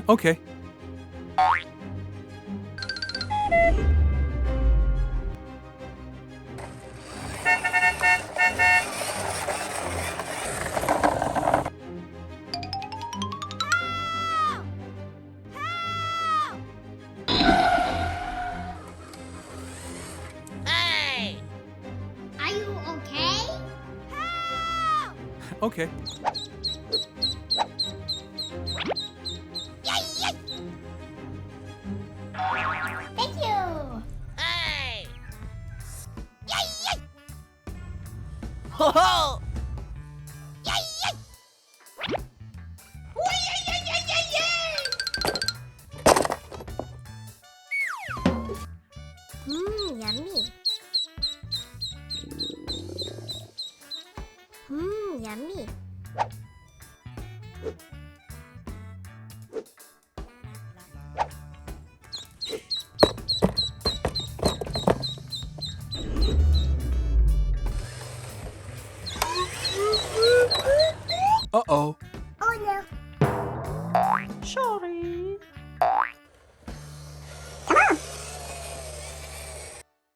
Okay. Hey! Are you okay? Okay. Yay, yay! Thank you. Hey! Yay, yay! Ho ho! Yay, yay! Whee, yay, yay, yay, yay, yay! Yummy. Yummy. Uh-oh.